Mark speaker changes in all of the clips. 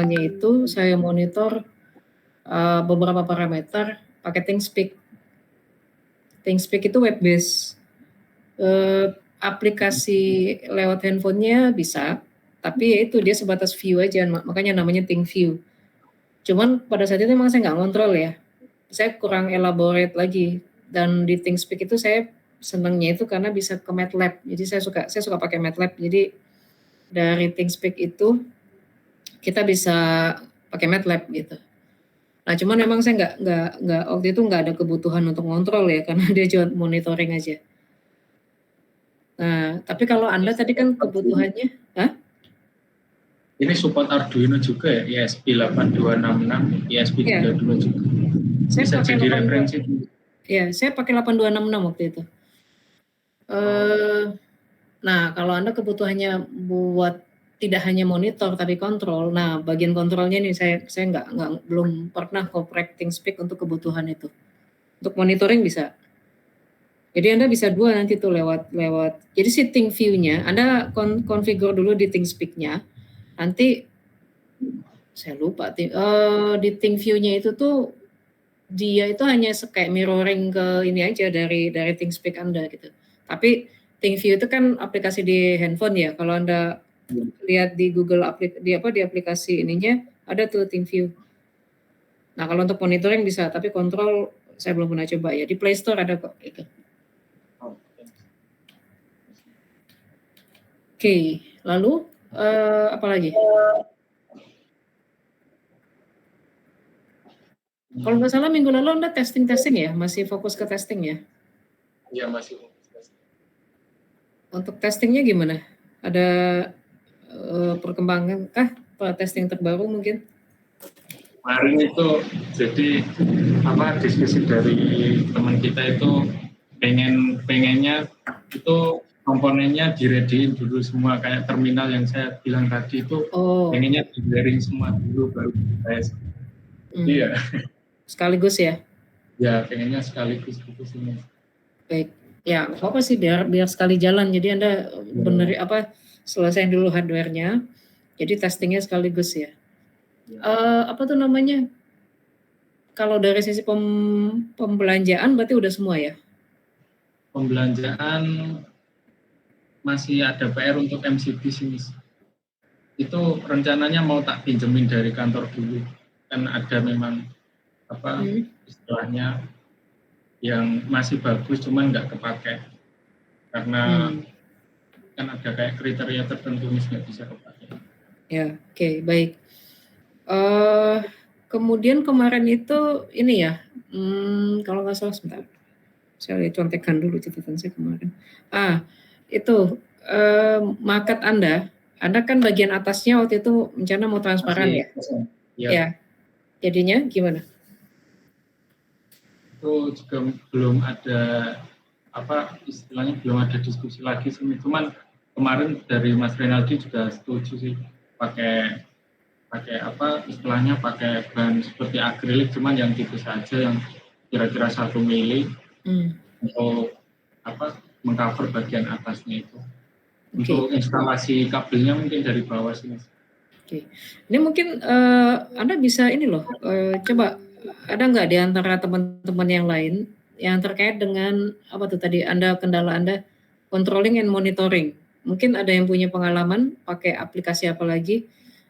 Speaker 1: handphonenya itu saya monitor beberapa parameter pakai ThinkSpeak. ThinkSpeak itu web based. Aplikasi lewat handphonenya bisa, tapi ya itu dia sebatas view aja, makanya namanya ThinkView. Cuman pada saat itu memang saya nggak ngontrol ya, saya kurang elaborate lagi. Dan di ThinkSpeak itu saya senangnya itu karena bisa ke MATLAB, jadi saya suka pakai MATLAB. Jadi dari ThinkSpeak itu kita bisa pakai MATLAB gitu. Nah, cuman memang saya nggak waktu itu nggak ada kebutuhan untuk ngontrol ya, karena dia cuma monitoring aja. Nah, tapi kalau Anda tadi kan kebutuhannya,
Speaker 2: Ini support Arduino juga ya, ESP8266, ESP32 juga.
Speaker 1: Saya
Speaker 2: bisa
Speaker 1: pakai
Speaker 2: jadi referensi.
Speaker 1: Ya, saya pakai 8266 waktu itu. Nah, kalau Anda kebutuhannya buat tidak hanya monitor tapi kontrol. Nah, bagian kontrolnya nih saya belum pernah operate ThinkSpeak untuk kebutuhan itu. Untuk monitoring bisa. Jadi Anda bisa dua nanti tuh lewat. Jadi si ThinkView-nya Anda configure dulu di ThinkSpeak-nya. Nanti saya lupa di ThinkView-nya itu tuh dia itu hanya kayak mirroring ke ini aja dari ThinkSpeak Anda gitu. Tapi ThinkView itu kan aplikasi di handphone ya. Kalau Anda lihat di Google di aplikasi ininya ada tuh ThinkView. Nah, kalau untuk monitoring bisa, tapi kontrol saya belum pernah coba ya. Di Play Store ada kok itu. Oke, lalu apa lagi? Kalau nggak salah minggu lalu Anda testing ya, masih fokus ke testing ya?
Speaker 2: Iya, masih fokus testing.
Speaker 1: Untuk testingnya gimana? Ada perkembangan kah? Testing terbaru mungkin?
Speaker 2: Kemarin itu jadi diskusi dari teman kita itu pengennya itu komponennya dirediin dulu semua, kayak terminal yang saya bilang tadi itu pengennya di-layering semua dulu baru tes. Iya.
Speaker 1: Sekaligus ya?
Speaker 2: Ya, pengennya sekaligus gitu semua.
Speaker 1: Baik. Ya, apa sih biar sekali jalan. Jadi Anda selesai dulu hardware-nya. Jadi testingnya sekaligus ya. Apa tuh namanya? Kalau dari sisi pembelanjaan berarti udah semua ya?
Speaker 2: Pembelanjaan masih ada PR untuk MCB sini. Itu rencananya mau tak pinjemin dari kantor dulu. Kan ada memang istilahnya yang masih bagus cuman nggak kepake. Karena kan ada kayak kriteria tertentu nggak bisa kepake.
Speaker 1: Ya, oke, baik. Kemudian kemarin itu ini ya, kalau nggak salah sebentar, saya lihat contekan dulu catatan saya kemarin. Itu market Anda kan bagian atasnya waktu itu rencana mau transparan ya? Ya. Jadinya gimana?
Speaker 2: Itu juga belum ada istilahnya belum ada diskusi lagi sih. Cuman kemarin dari Mas Renaldi juga setuju sih pakai istilahnya pakai bahan seperti akrilik, cuman yang tipis saja yang kira-kira 1 mili untuk mengcover bagian atasnya itu. Untuk instalasi kabelnya mungkin dari bawah sini.
Speaker 1: Oke. Ini mungkin Anda bisa ini loh, coba ada nggak di antara teman-teman yang lain yang terkait dengan apa tuh tadi kendala Anda controlling and monitoring. Mungkin ada yang punya pengalaman pakai aplikasi apa lagi.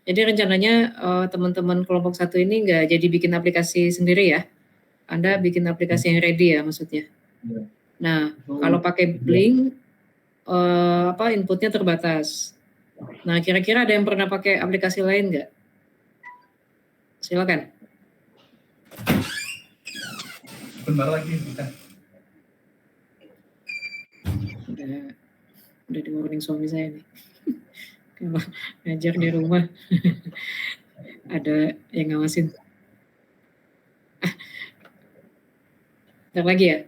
Speaker 1: Jadi rencananya teman-teman kelompok 1 ini nggak jadi bikin aplikasi sendiri ya. Anda bikin aplikasi yang ready ya maksudnya. Nah, kalau pakai Blink inputnya terbatas. Nah, kira-kira ada yang pernah pakai aplikasi lain nggak? Silakan.
Speaker 2: Bentar lagi bisa.
Speaker 1: Udah di warning suami saya nih. Kalau ngajar di rumah ada yang ngawasin. Bentar lagi ya.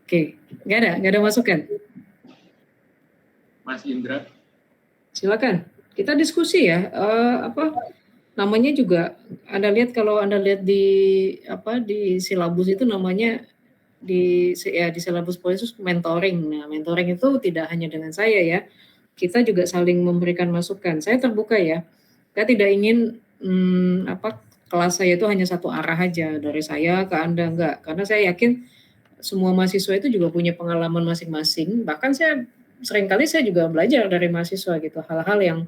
Speaker 1: Oke, nggak ada masukan.
Speaker 2: Mas Indra.
Speaker 1: Silakan. Kita diskusi ya. Namanya juga Anda lihat kalau Anda lihat di silabus itu namanya di silabus Polisi mentoring. Nah, mentoring itu tidak hanya dengan saya ya. kita juga saling memberikan masukan. Saya terbuka ya, saya tidak ingin kelas saya itu hanya satu arah aja dari saya ke Anda, enggak. Karena saya yakin semua mahasiswa itu juga punya pengalaman masing-masing. Bahkan seringkali saya juga belajar dari mahasiswa gitu, hal-hal yang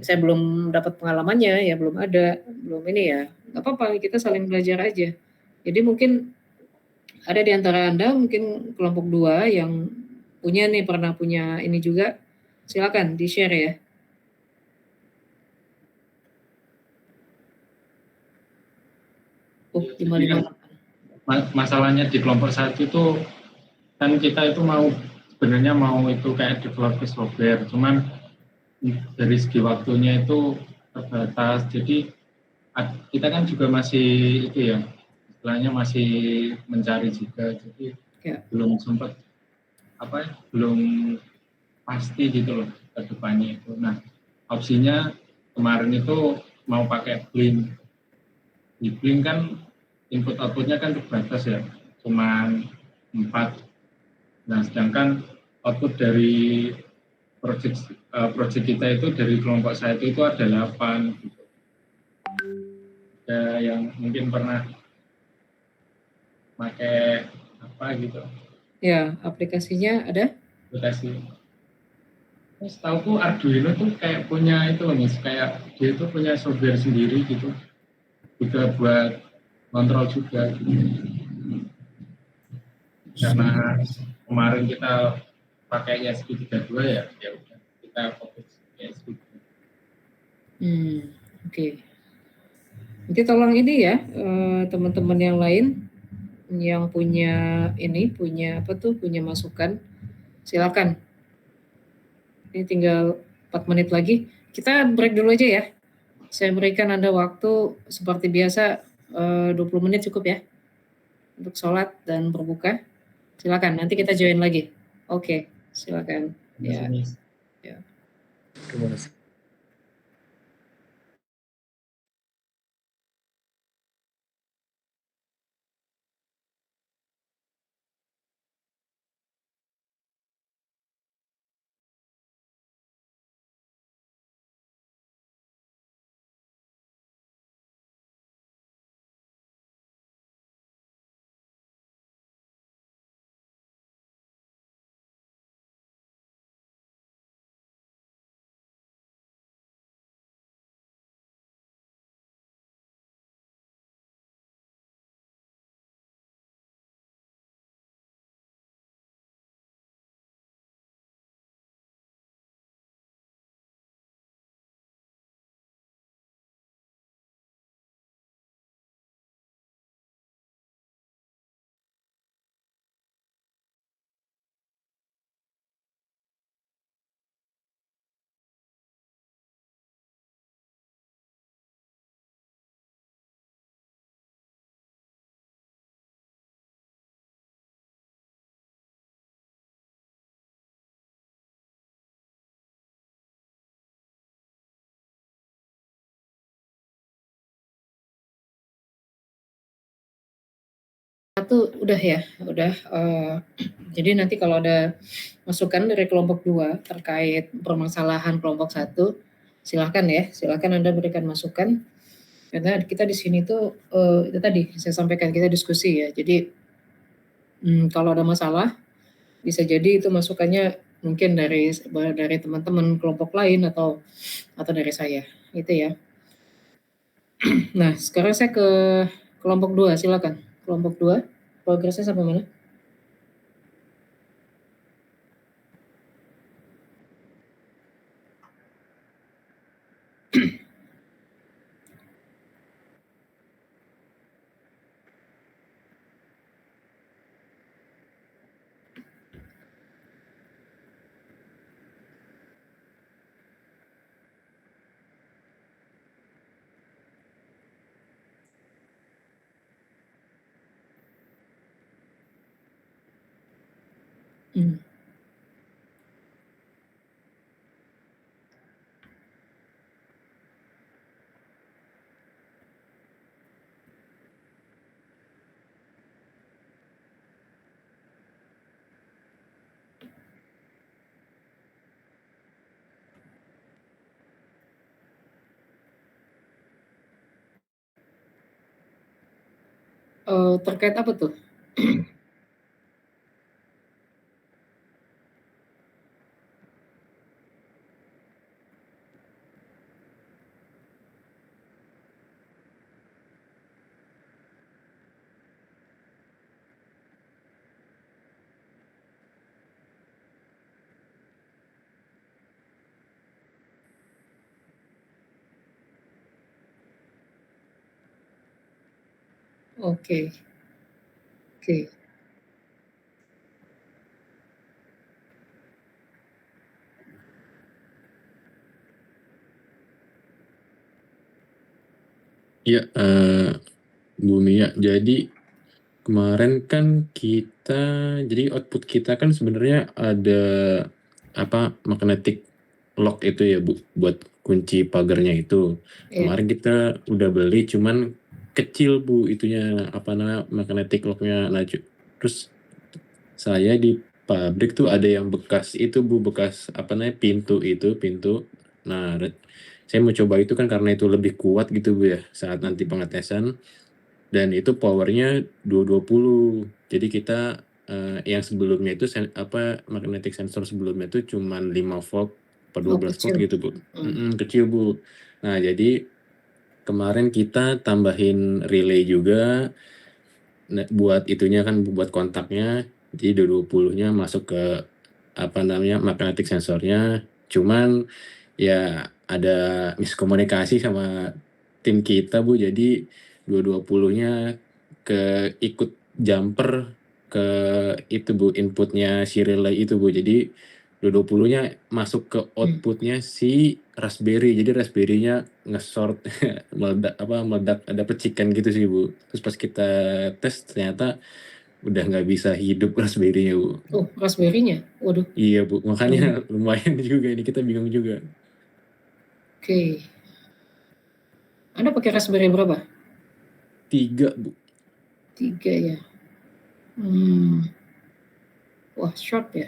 Speaker 1: saya belum dapat pengalamannya, ya belum ada, belum ini ya, nggak apa-apa, kita saling belajar aja. Jadi mungkin ada di antara Anda mungkin kelompok 2 yang pernah punya ini juga, silakan di-share ya. Oh,
Speaker 2: Jadi kan
Speaker 1: 558.
Speaker 2: masalahnya di kelompok 1 itu kan kita itu sebenarnya mau itu kayak develop software, cuman dari segi waktunya itu terbatas. Jadi kita kan juga masih itu ya, istilahnya masih mencari juga. Jadi belum sempat belum pasti gitu loh ke depannya itu. Nah, opsinya kemarin itu mau pakai Blink. Di Blink kan input outputnya kan terbatas ya, cuman 4. Nah, sedangkan output dari project kita itu dari kelompok saya itu ada 8 gitu. Ada yang mungkin pernah pakai apa gitu.
Speaker 1: Ya, aplikasinya ada?
Speaker 2: Aplikasi. Setahuku Arduino tuh kayak punya itu loh, kayak dia itu punya software sendiri gitu. Juga buat kontrol juga gitu. Karena kemarin kita pakai ESP32 ya udah kita fokus ESP.
Speaker 1: Oke. Nanti tolong ini ya, teman-teman yang lain yang punya punya masukan, silakan. Ini tinggal 4 menit lagi. Kita break dulu aja ya. Saya berikan Anda waktu seperti biasa 20 menit cukup ya untuk sholat dan berbuka. Silakan, nanti kita join lagi. Oke, silakan. Ya.
Speaker 3: Terima kasih.
Speaker 1: Satu udah ya, udah. Jadi nanti kalau ada masukan dari kelompok 2 terkait permasalahan kelompok 1, silakan ya, silakan Anda berikan masukan. Karena kita di sini tuh itu tadi saya sampaikan, kita diskusi ya. Jadi kalau ada masalah bisa jadi itu masukannya mungkin dari teman-teman kelompok lain atau dari saya, gitu ya. Nah, sekarang saya ke kelompok 2, silakan. Kelompok 2, progresnya sampai mana? Terkait apa tuh? Oke. Oke.
Speaker 4: Iya, Bu Mia. Jadi kemarin kan jadi output kita kan sebenarnya ada magnetic lock itu ya Bu, buat kunci pagarnya itu.
Speaker 1: Iya.
Speaker 4: Kemarin kita udah beli, cuman kecil Bu itunya magnetic locknya. Nah, terus saya di pabrik tuh ada yang bekas itu Bu, bekas pintu. Nah, saya mau coba itu kan karena itu lebih kuat gitu Bu ya saat nanti pengetesan, dan itu powernya 220. Jadi kita yang sebelumnya itu magnetic sensor sebelumnya itu cuman 5 volt per 12 volt
Speaker 1: kecil.
Speaker 4: gitu Bu. Kecil Bu. Nah, jadi kemarin kita tambahin relay juga buat itunya kan, buat kontaknya. Jadi 220-nya masuk ke magnetic sensornya. Cuman ya ada miskomunikasi sama tim kita Bu, jadi 220-nya ikut jumper ke itu Bu, inputnya si relay itu Bu. Jadi 220-nya masuk ke outputnya si Raspberry. Jadi Raspberry-nya nge-short meledak, ada percikan gitu sih Bu. Terus pas kita tes ternyata udah nggak bisa hidup Raspberry-nya Bu.
Speaker 1: Oh, Raspberry-nya? Waduh.
Speaker 4: Iya Bu, makanya lumayan juga ini, kita bingung juga.
Speaker 1: Oke. Anda pakai Raspberry berapa?
Speaker 4: 3 Bu.
Speaker 1: 3 ya. Wah, short ya.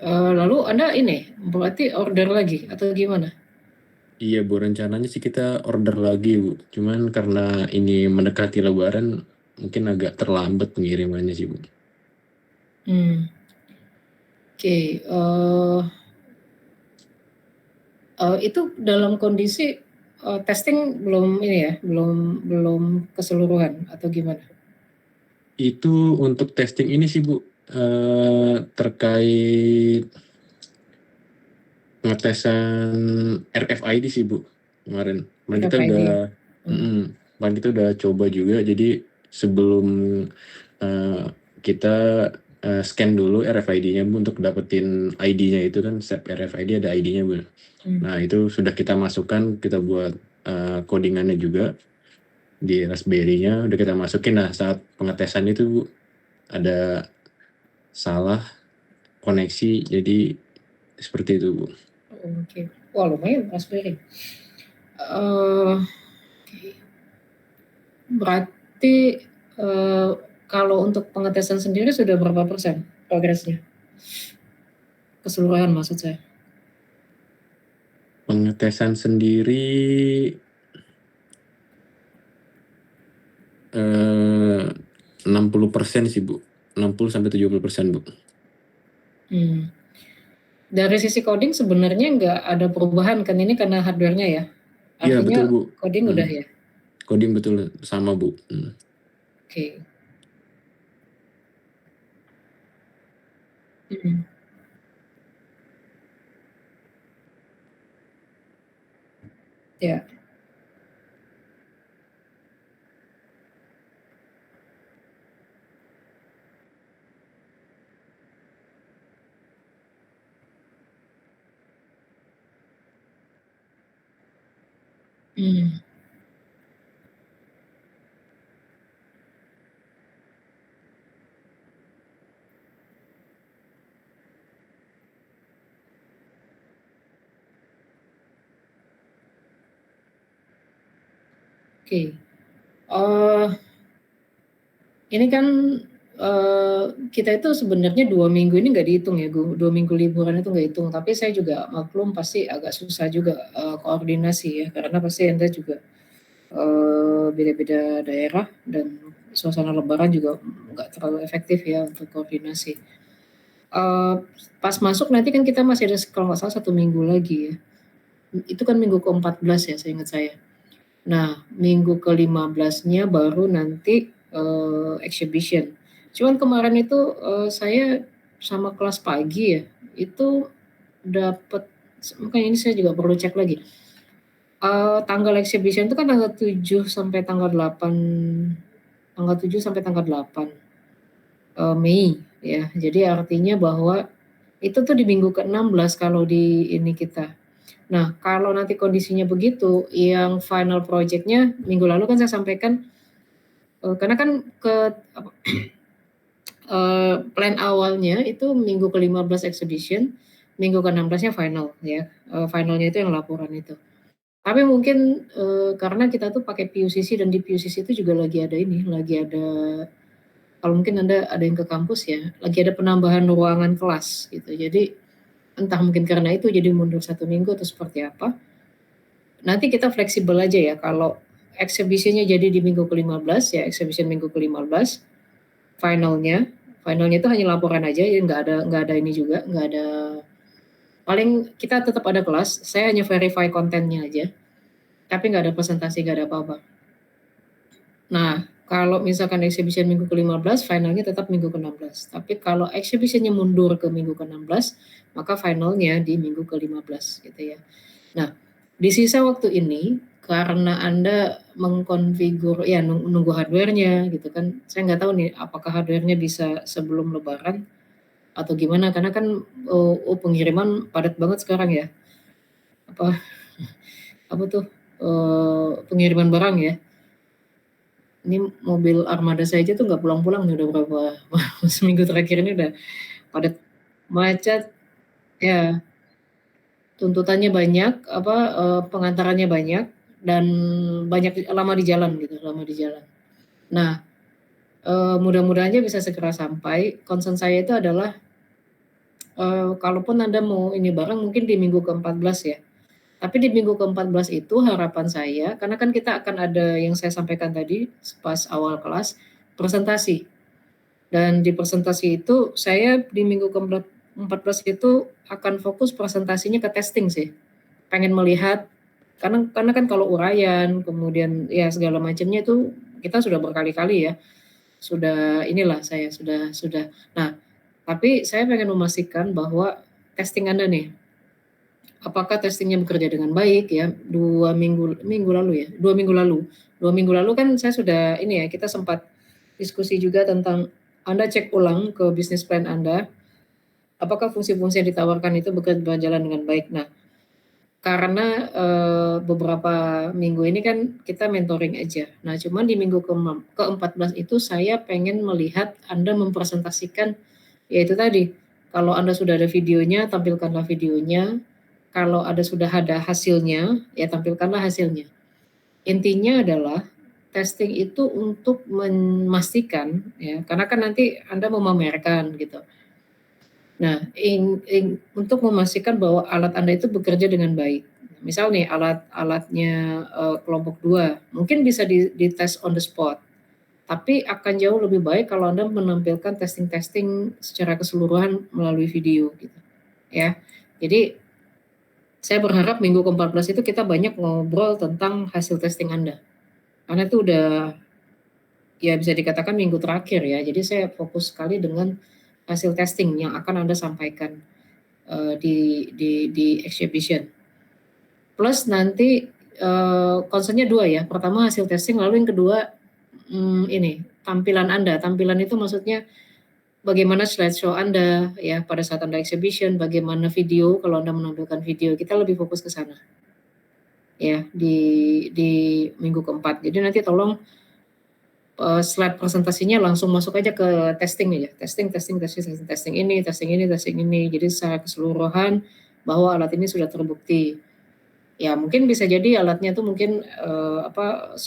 Speaker 1: Lalu Anda ini berarti order lagi atau gimana?
Speaker 4: Iya Bu, rencananya sih kita order lagi Bu. Cuman karena ini mendekati Lebaran, mungkin agak terlambat pengirimannya sih Bu.
Speaker 1: Oke. Itu dalam kondisi testing belum ini ya, belum keseluruhan atau gimana?
Speaker 4: Itu untuk testing ini sih Bu, terkait pengetesan RFID sih Bu kemarin. Kemarin kita
Speaker 1: RFID.
Speaker 4: udah kemarin kita udah coba juga. Jadi sebelum kita scan dulu RFID-nya Bu untuk dapetin ID-nya itu kan, setiap RFID ada ID-nya Bu. Nah, itu sudah kita masukkan, kita buat codingannya juga di Raspberry-nya, udah kita masukin. Nah, saat pengetesan itu Bu, ada salah koneksi, jadi seperti itu Bu.
Speaker 1: Oke. Wah, lumayan Raspberry. Berarti kalau untuk pengetesan sendiri sudah berapa persen progresnya? Keseluruhan maksud saya.
Speaker 4: Pengetesan sendiri 60% sih Bu, 60-70% Bu.
Speaker 1: Dari sisi coding sebenarnya nggak ada perubahan kan, ini karena hardware-nya ya?
Speaker 4: Iya betul Bu.
Speaker 1: Coding udah ya?
Speaker 4: Coding betul sama Bu.
Speaker 1: Oke. Ya. Oke. Ini kan kita itu sebenarnya 2 minggu ini nggak dihitung ya, 2 minggu liburan itu nggak hitung. Tapi saya juga maklum pasti agak susah juga koordinasi ya, karena pasti Anda juga beda-beda daerah dan suasana lebaran juga nggak terlalu efektif ya untuk koordinasi. Pas masuk nanti kan kita masih ada kalau nggak salah 1 minggu lagi ya. Itu kan minggu ke-14 ya seingat saya. Nah, minggu ke-15-nya baru nanti, exhibition. Cuman kemarin itu, saya sama kelas pagi ya, itu dapat makanya ini saya juga perlu cek lagi. Tanggal exhibition itu kan tanggal 7 sampai tanggal 8 Mei ya. Jadi artinya bahwa itu tuh di minggu ke-16 kalau di ini kita. Nah, kalau nanti kondisinya begitu, yang final project-nya minggu lalu kan saya sampaikan, karena kan apa, plan awalnya itu minggu ke-15 exhibition, minggu ke-16-nya final ya, finalnya itu yang laporan itu. Tapi mungkin, karena kita tuh pakai PUCC dan di PUCC itu juga lagi ada ini, lagi ada kalau mungkin Anda ada yang ke kampus ya, lagi ada penambahan ruangan kelas gitu. Jadi entah mungkin karena itu jadi mundur 1 minggu atau seperti apa. Nanti kita fleksibel aja ya, kalau exhibition-nya jadi di minggu ke-15 ya exhibition minggu ke-15, finalnya finalnya itu hanya laporan aja ya nggak ada ini juga, nggak ada paling kita tetap ada kelas, saya hanya verify kontennya aja, tapi nggak ada presentasi, nggak ada apa-apa. Nah, kalau misalkan exhibition minggu ke-15, finalnya tetap minggu ke-16. Tapi kalau exhibition-nya mundur ke minggu ke-16, maka finalnya di minggu ke-15 gitu ya. Nah, di sisa waktu ini karena Anda mengkonfigur ya nunggu hardware-nya gitu kan. Saya nggak tahu nih apakah hardware-nya bisa sebelum lebaran atau gimana karena kan pengiriman padat banget sekarang ya. Apa apa tuh pengiriman barang ya. Ini mobil armada saya aja tuh nggak pulang-pulang nih udah berapa seminggu terakhir ini udah padat macet ya. Tuntutannya banyak, pengantarannya banyak, dan banyak lama di jalan gitu, lama di jalan. Nah, mudah-mudahan aja bisa segera sampai. Concern saya itu adalah, kalaupun Anda mau ini barang mungkin di minggu ke-14 ya. Tapi di minggu ke-14 itu harapan saya, karena kan kita akan ada yang saya sampaikan tadi pas awal kelas, presentasi. Dan di presentasi itu saya di minggu ke-14 itu akan fokus presentasinya ke testing sih. Pengen melihat karena kan kalau uraian kemudian ya segala macamnya itu kita sudah berkali-kali ya, sudah inilah saya sudah. Nah, tapi saya pengen memastikan bahwa testing Anda nih, apakah testingnya bekerja dengan baik ya. 2 minggu lalu ya, 2 minggu lalu kan saya sudah ini ya, kita sempat diskusi juga tentang Anda cek ulang ke bisnis plan Anda, apakah fungsi-fungsi yang ditawarkan itu berjalan dengan baik. Nah, karena, beberapa minggu ini kan kita mentoring aja. Nah, cuman di minggu ke-14 itu saya pengen melihat Anda mempresentasikan, ya itu tadi, kalau Anda sudah ada videonya, tampilkanlah videonya, kalau sudah ada hasilnya, ya tampilkanlah hasilnya. Intinya adalah testing itu untuk memastikan ya, karena kan nanti Anda memamerkan gitu. Nah, untuk memastikan bahwa alat Anda itu bekerja dengan baik. Misal nih alatnya, kelompok 2 mungkin bisa dites on the spot, tapi akan jauh lebih baik kalau Anda menampilkan testing-testing secara keseluruhan melalui video gitu, ya. Jadi, saya berharap minggu ke-14 itu kita banyak ngobrol tentang hasil testing Anda, karena itu udah ya bisa dikatakan minggu terakhir ya, jadi saya fokus sekali dengan hasil testing yang akan Anda sampaikan. Di exhibition. Plus nanti, concern-nya 2 ya, pertama hasil testing, lalu yang kedua, ini, tampilan Anda. Tampilan itu maksudnya bagaimana slideshow Anda ya pada saat Anda exhibition, bagaimana video kalau Anda menampilkan video, kita lebih fokus ke sana. Ya, di minggu ke-4. Jadi nanti tolong, slide presentasinya langsung masuk aja ke testing aja, testing ini, testing ini. Jadi secara keseluruhan bahwa alat ini sudah terbukti. Ya mungkin bisa jadi alatnya tuh mungkin, 90%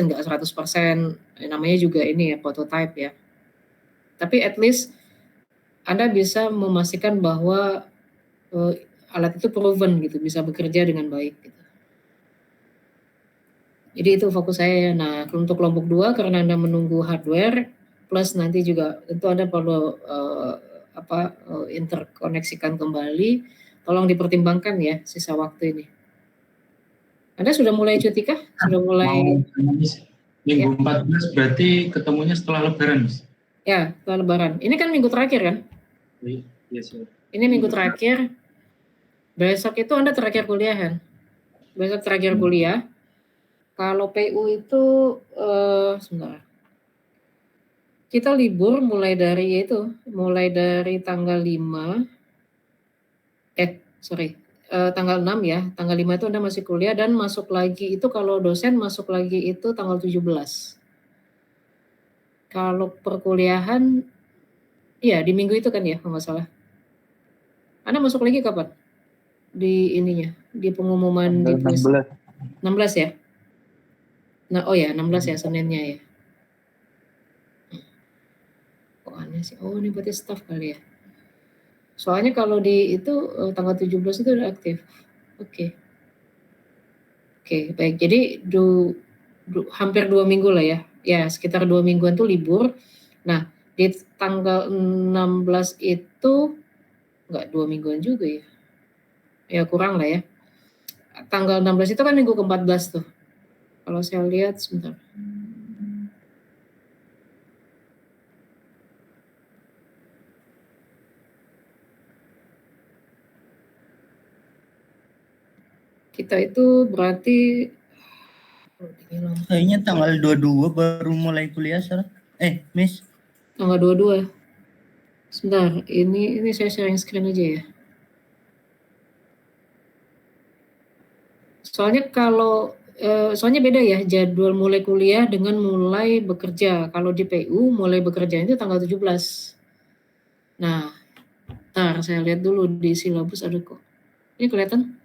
Speaker 1: nggak 100%, namanya juga ini ya prototype ya. Tapi at least Anda bisa memastikan bahwa, alat itu proven gitu, bisa bekerja dengan baik gitu. Jadi itu fokus saya. Nah, untuk kelompok 2 karena Anda menunggu hardware plus nanti juga tentu Anda perlu interkoneksikan kembali. Tolong dipertimbangkan ya sisa waktu ini. Anda sudah mulai cuti kah? Sudah mulai?
Speaker 2: Minggu 14 berarti ketemunya setelah Lebaran, Mas?
Speaker 1: Ya, setelah Lebaran. Ini kan minggu terakhir kan?
Speaker 2: Iya, sir.
Speaker 1: Ini minggu terakhir. Besok itu Anda terakhir kuliah kan? Besok terakhir kuliah. Kalau PU itu sebentar. Kita libur mulai dari tanggal 5 tanggal 6 ya. Tanggal 5 itu Anda masih kuliah dan masuk lagi itu kalau dosen masuk lagi itu tanggal 17. Kalau perkuliahan ya di minggu itu kan ya kalau nggak salah. Anda masuk lagi kapan? Di ininya, di pengumuman di
Speaker 3: 16.
Speaker 1: 16 ya? Nah, oh ya 16 ya Seninnya ya. Kok aneh sih? Oh ini berarti staff kali ya. Soalnya kalau di itu tanggal 17 itu udah aktif. Oke. Oke, baik. Jadi hampir 2 minggu lah ya. Ya, sekitar 2 mingguan tuh libur. Nah, di tanggal 16 itu enggak 2 mingguan juga ya. Ya kurang lah ya. Tanggal 16 itu kan minggu ke-14 tuh. Kalau saya lihat sebentar. Kita itu berarti
Speaker 5: kayaknya tanggal 22 baru mulai kuliah, Sir. Miss.
Speaker 1: Tanggal 22. Sebentar, ini saya sharing screen aja ya. Soalnya beda ya jadwal mulai kuliah dengan mulai bekerja. Kalau di PU mulai bekerja itu tanggal 17. Nah, ntar saya lihat dulu di silabus ada kok. Ini kelihatan?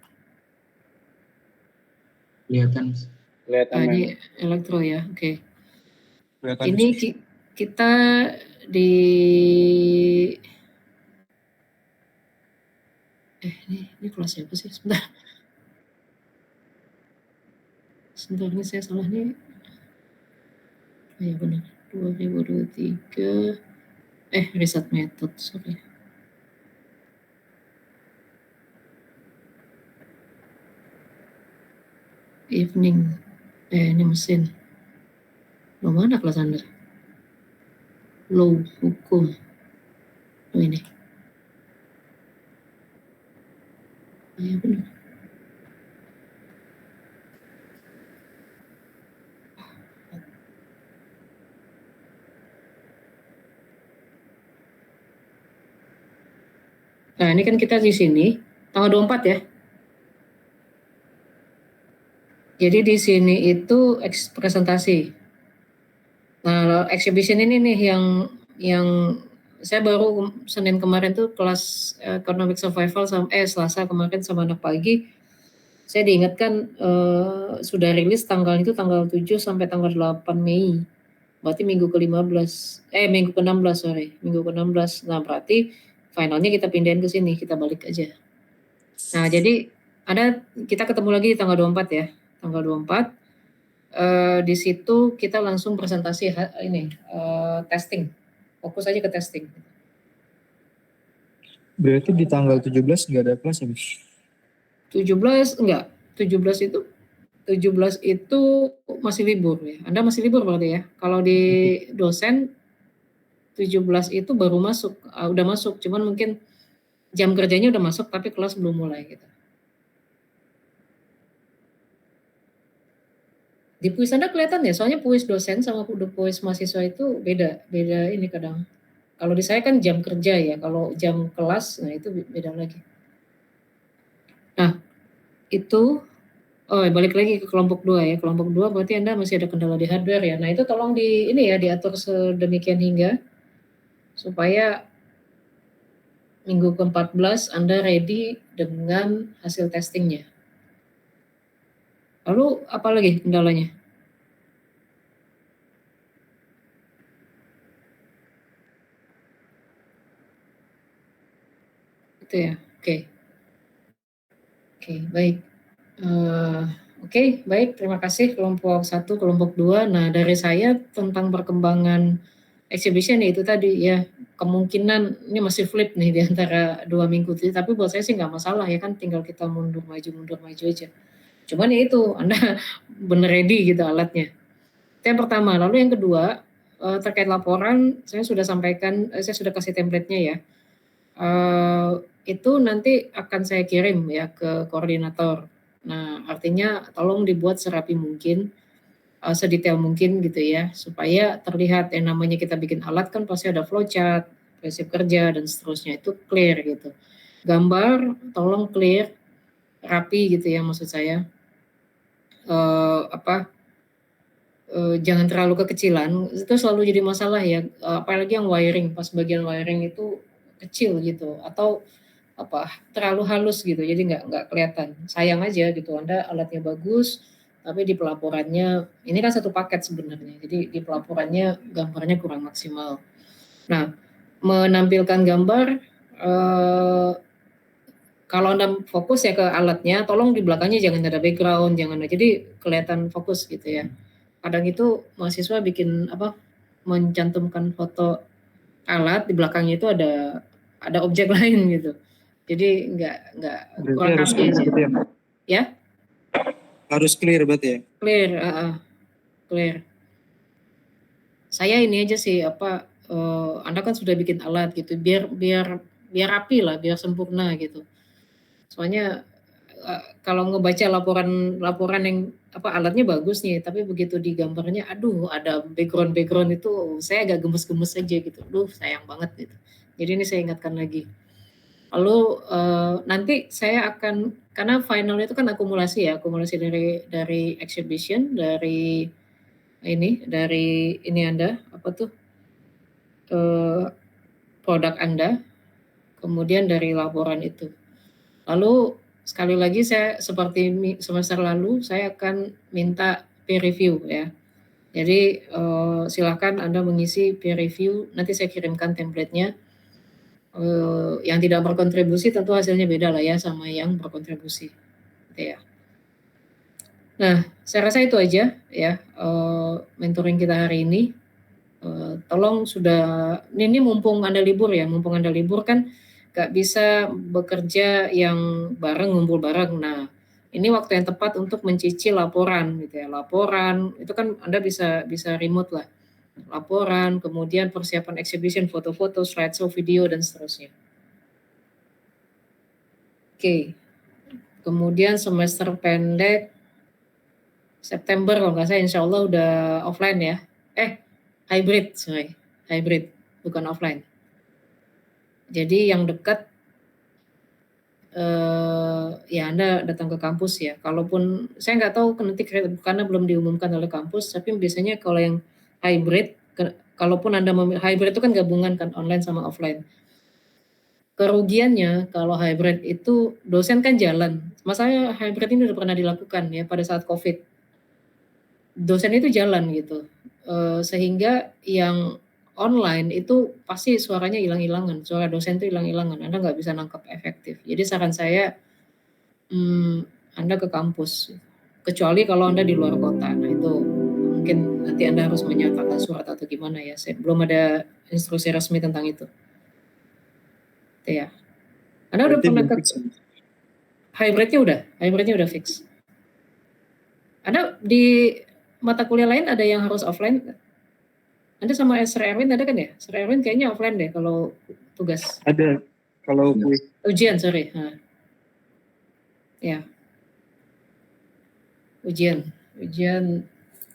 Speaker 2: Kelihatan.
Speaker 1: Ini elektro ya, oke.
Speaker 3: Kelihatan,
Speaker 1: Ini
Speaker 3: Miss.
Speaker 1: kita di ini kelasnya apa sih? Sebentar ini saya salah nih. Oh ya benar, 2023. Riset method, sorry. Evening. Ini mesin. Lo mana kelas Anda? Law, hukum. Oh ini. Iya benar. Nah, ini kan kita di sini tanggal 24 ya. Jadi di sini itu presentasi. Nah, exhibition ini nih yang saya baru Senin kemarin tuh kelas economic survival Selasa kemarin sama anak pagi. Saya diingatkan sudah rilis tanggal 7 sampai tanggal 8 Mei. Berarti minggu ke-16. Minggu ke-16 sorry. Minggu ke-16. Nah, berarti finalnya kita pindahin ke sini, kita balik aja. Nah, jadi kita ketemu lagi di tanggal 24 ya. Tanggal 24. Di situ kita langsung presentasi testing. Fokus aja ke testing.
Speaker 3: Berarti di tanggal 17 nggak ada kelas ya, Miss?
Speaker 1: 17 enggak. 17 itu masih libur ya. Anda masih libur berarti ya. Kalau di dosen 17 itu baru masuk, udah masuk, cuman mungkin jam kerjanya udah masuk tapi kelas belum mulai gitu. Di puis Anda kelihatan ya, soalnya puis dosen sama puis mahasiswa itu beda ini kadang. Kalau di saya kan jam kerja ya, kalau jam kelas, nah itu beda lagi. Nah, itu balik lagi ke kelompok 2 ya. Kelompok 2 berarti Anda masih ada kendala di hardware ya. Nah, itu tolong diatur sedemikian hingga supaya minggu ke-14 Anda ready dengan hasil testingnya. Lalu apa lagi kendalanya? Itu ya, oke, baik. Oke, baik, terima kasih kelompok 1, kelompok 2. Nah, dari saya tentang perkembangan exhibition ya itu tadi ya, kemungkinan ini masih flip nih di antara 2 minggu itu, tapi buat saya sih nggak masalah ya kan, tinggal kita mundur maju aja. Cuman ya itu, Anda bener ready gitu alatnya. Itu yang pertama. Lalu yang kedua, terkait laporan, saya sudah sampaikan, saya sudah kasih template-nya ya. Itu nanti akan saya kirim ya ke koordinator. Nah, artinya tolong dibuat serapi mungkin, sedetail mungkin gitu ya, supaya terlihat yang namanya kita bikin alat kan pasti ada flowchart, prinsip kerja dan seterusnya, itu clear gitu. Gambar tolong clear, rapi gitu ya maksud saya. Jangan terlalu kekecilan, itu selalu jadi masalah ya, apalagi yang wiring, pas bagian wiring itu kecil gitu, atau terlalu halus gitu, jadi nggak kelihatan. Sayang aja gitu, Anda alatnya bagus, tapi di pelaporannya, ini kan satu paket sebenarnya, jadi di pelaporannya gambarnya kurang maksimal. Nah, menampilkan gambar, kalau Anda fokus ya ke alatnya, tolong di belakangnya jangan ada background, jangan ada, jadi kelihatan fokus gitu ya. Kadang itu mahasiswa bikin mencantumkan foto alat, di belakangnya itu ada objek lain gitu. Jadi nggak
Speaker 3: Berarti
Speaker 1: kurang
Speaker 3: harus
Speaker 1: rapi
Speaker 3: clear
Speaker 1: aja.
Speaker 3: berarti ya?
Speaker 1: Ya,
Speaker 3: Harus clear berarti ya?
Speaker 1: clear, clear. Saya ini aja sih Anda kan sudah bikin alat gitu, biar rapi lah, biar sempurna gitu. Soalnya kalau ngebaca laporan yang alatnya bagus nih, tapi begitu di gambarnya, aduh ada background itu saya agak gemes-gemes aja gitu. Duh sayang banget gitu. Jadi ini saya ingatkan lagi. Lalu nanti saya akan, karena final itu kan akumulasi dari exhibition, dari ini Anda produk Anda, kemudian dari laporan itu. Lalu sekali lagi saya seperti semester lalu, saya akan minta peer review ya. Jadi silakan Anda mengisi peer review, nanti saya kirimkan template-nya. Yang tidak berkontribusi tentu hasilnya beda lah ya sama yang berkontribusi. Gitu ya. Nah, saya rasa itu aja ya mentoring kita hari ini. Tolong ini mumpung Anda libur ya, kan nggak bisa bekerja yang ngumpul bareng. Nah, ini waktu yang tepat untuk mencicil laporan gitu ya. Laporan itu kan Anda bisa remote lah. Laporan, kemudian persiapan exhibition, foto-foto, slideshow, video dan seterusnya. Oke. Kemudian semester pendek September kalau nggak salah insya Allah udah offline ya. Hybrid, bukan offline. Jadi yang dekat ya Anda datang ke kampus ya. Kalaupun saya nggak tahu nanti karena belum diumumkan oleh kampus, tapi biasanya kalau yang hybrid, kalaupun Anda hybrid itu kan gabungan kan online sama offline. Kerugiannya kalau hybrid itu dosen kan jalan. Masalahnya hybrid ini udah pernah dilakukan ya pada saat COVID. Dosen itu jalan gitu. Sehingga yang online itu pasti suaranya hilang-hilangan, suara dosen itu hilang-hilangan, Anda nggak bisa nangkap efektif. Jadi saran saya Anda ke kampus, kecuali kalau Anda di luar kota. Nah itu mungkin nanti Anda harus menyatakan surat atau gimana ya, belum ada instruksi resmi tentang itu. Itu ya. Anda udah pernah ke hybridnya udah fix. Anda di mata kuliah lain ada yang harus offline? Anda sama Sir Erwin ada kan ya? Sir Erwin kayaknya offline deh kalau tugas.
Speaker 3: Ada. Kalau
Speaker 1: ujian, sorry. Ya. Ujian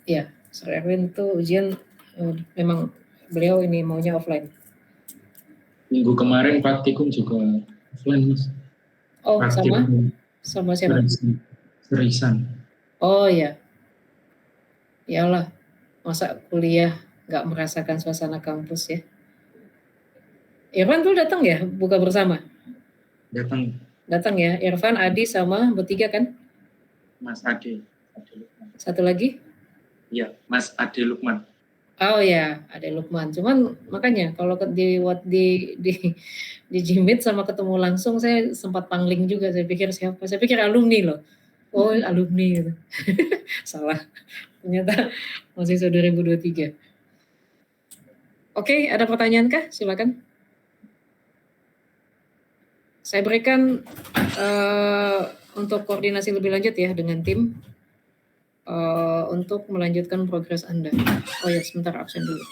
Speaker 1: ya. Sir Erwin itu ujian memang beliau ini maunya offline.
Speaker 2: Minggu kemarin praktikum juga offline, Mas.
Speaker 1: Oh, sama siapa?
Speaker 2: Serisan.
Speaker 1: Oh ya. Iyalah. Masa kuliah nggak merasakan suasana kampus ya. Irfan tuh datang ya buka bersama? Datang ya. Irfan, Adi sama bertiga kan?
Speaker 2: Mas Ade Lukman.
Speaker 1: Satu lagi?
Speaker 2: Iya, Mas Ade Lukman.
Speaker 1: Oh ya, Ade Lukman. Cuman makanya kalau di Jimit sama ketemu langsung saya sempat pangling juga. Saya pikir siapa? Saya pikir alumni loh. Oh, alumni gitu. Salah. Ternyata mahasiswa 2023. Oke, ada pertanyaan kah? Silakan. Saya berikan untuk koordinasi lebih lanjut ya dengan tim untuk melanjutkan progres Anda. Oh ya, sebentar absen dulu.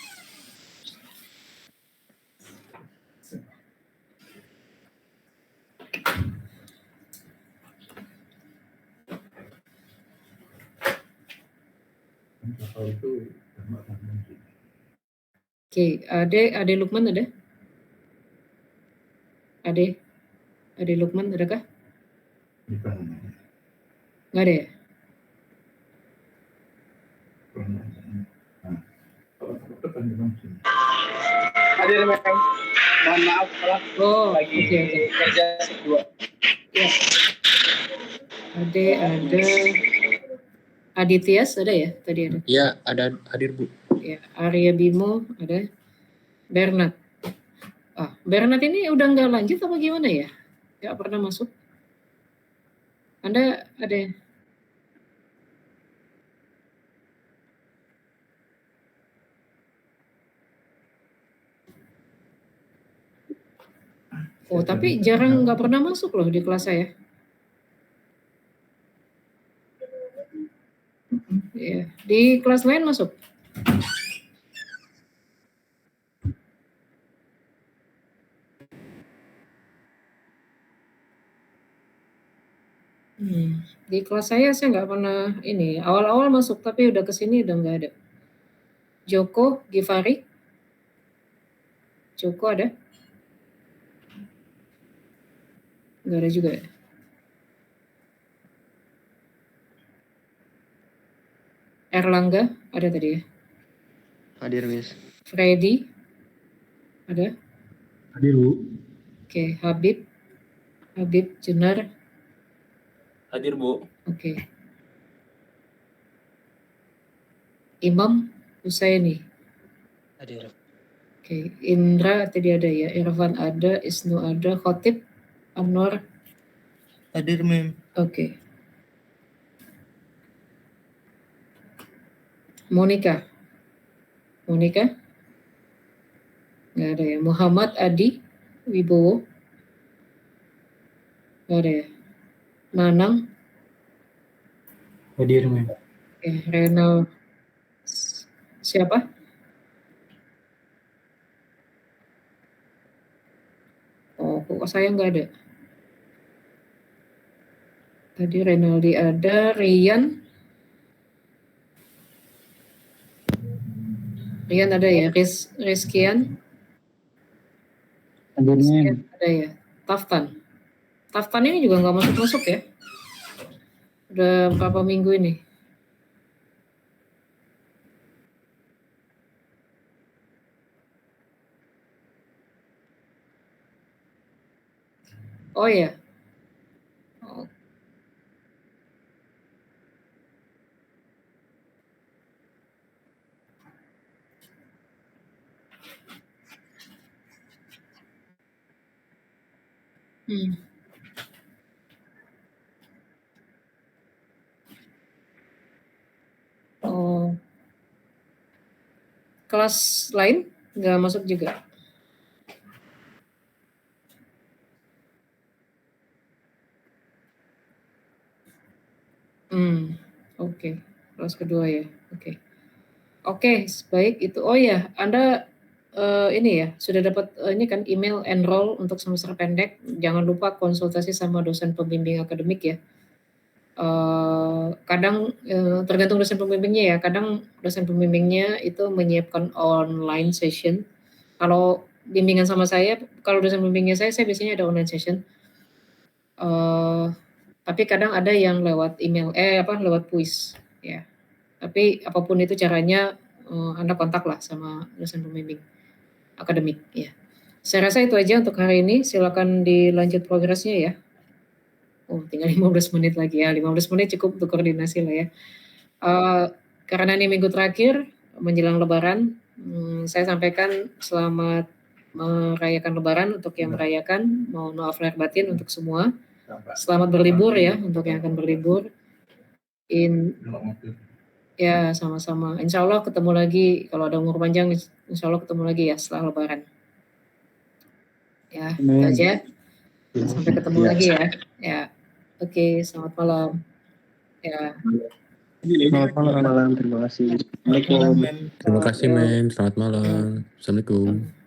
Speaker 1: Oke, Ade Lukman ada? Ade Lukman adakah? Nggak ada ya?
Speaker 6: Hadir memang. Mohon maaf kalau
Speaker 1: Oh,
Speaker 6: lagi
Speaker 1: oke.
Speaker 6: kerja kedua.
Speaker 1: Ya. Ada Adityas ada ya? Tadi ada.
Speaker 4: Ya, ada hadir Bu.
Speaker 1: Ya, Arya Bimo ada. Bernard. Bernard ini udah nggak lanjut apa gimana ya? Nggak pernah masuk. Anda ada? Oh, tapi jarang nggak pernah masuk loh di kelas saya. Ya, di kelas lain masuk. Di kelas saya nggak pernah ini. Awal-awal masuk tapi udah kesini udah nggak ada. Joko Givari. Joko ada? Nggak ada juga ya. Erlangga ada tadi ya.
Speaker 7: Hadir, Miss.
Speaker 1: Freddy ada?
Speaker 8: Hadir, Bu.
Speaker 1: Oke, Habib Junar.
Speaker 4: Hadir Bu.
Speaker 1: Oke. Imam Husaini.
Speaker 7: Hadir.
Speaker 1: Oke, Indra tadi ada ya, Irfan ada, Isnu ada, Khotib, Anwar.
Speaker 5: Hadir, Mem.
Speaker 1: Oke. Monica. Nggak ada ya. Muhammad Adi Wibowo. Nggak ada ya. Nanang.
Speaker 8: Hadir, Mem.
Speaker 1: Oke, Renal. Siapa? Oh, kok saya nggak ada. Tadi Renaldi ada, Rian ada ya, Rizkian.
Speaker 8: Hadir, Mem.
Speaker 1: Ada ya. Taftan ini juga nggak masuk ya. Udah berapa minggu ini? Oh ya. Oh. Oh. Kelas lain nggak masuk juga. Oke. Kelas kedua ya. Oke, baik itu. Oh ya, Anda ini ya sudah dapat ini kan email enroll untuk semester pendek. Jangan lupa konsultasi sama dosen pembimbing akademik ya. Kadang tergantung dosen pembimbingnya ya. Kadang dosen pembimbingnya itu menyiapkan online session. Kalau bimbingan sama saya, kalau dosen pembimbingnya saya biasanya ada online session. Tapi kadang ada yang lewat email, lewat puis ya. Tapi apapun itu caranya, Anda kontak lah sama dosen pembimbing akademik ya. Saya rasa itu aja untuk hari ini. Silakan dilanjut progresnya ya. Oh, tinggal 15 menit lagi ya. 15 menit cukup untuk koordinasi lah ya. Karena ini minggu terakhir menjelang Lebaran, saya sampaikan selamat merayakan Lebaran untuk yang merayakan. Mohon maaf lahir batin untuk semua. Selamat berlibur ya untuk yang akan berlibur. Ya, sama-sama. Insya Allah ketemu lagi, kalau ada umur panjang, insya Allah ketemu lagi ya setelah Lebaran. Ya, itu
Speaker 3: Amin.
Speaker 1: aja. Sampai ketemu
Speaker 3: Ya.
Speaker 1: lagi ya. Ya, oke. Selamat malam. Ya.
Speaker 3: Selamat malam.
Speaker 7: Terima kasih.
Speaker 3: Assalamualaikum.
Speaker 4: Terima kasih, Men. Selamat malam. Assalamualaikum.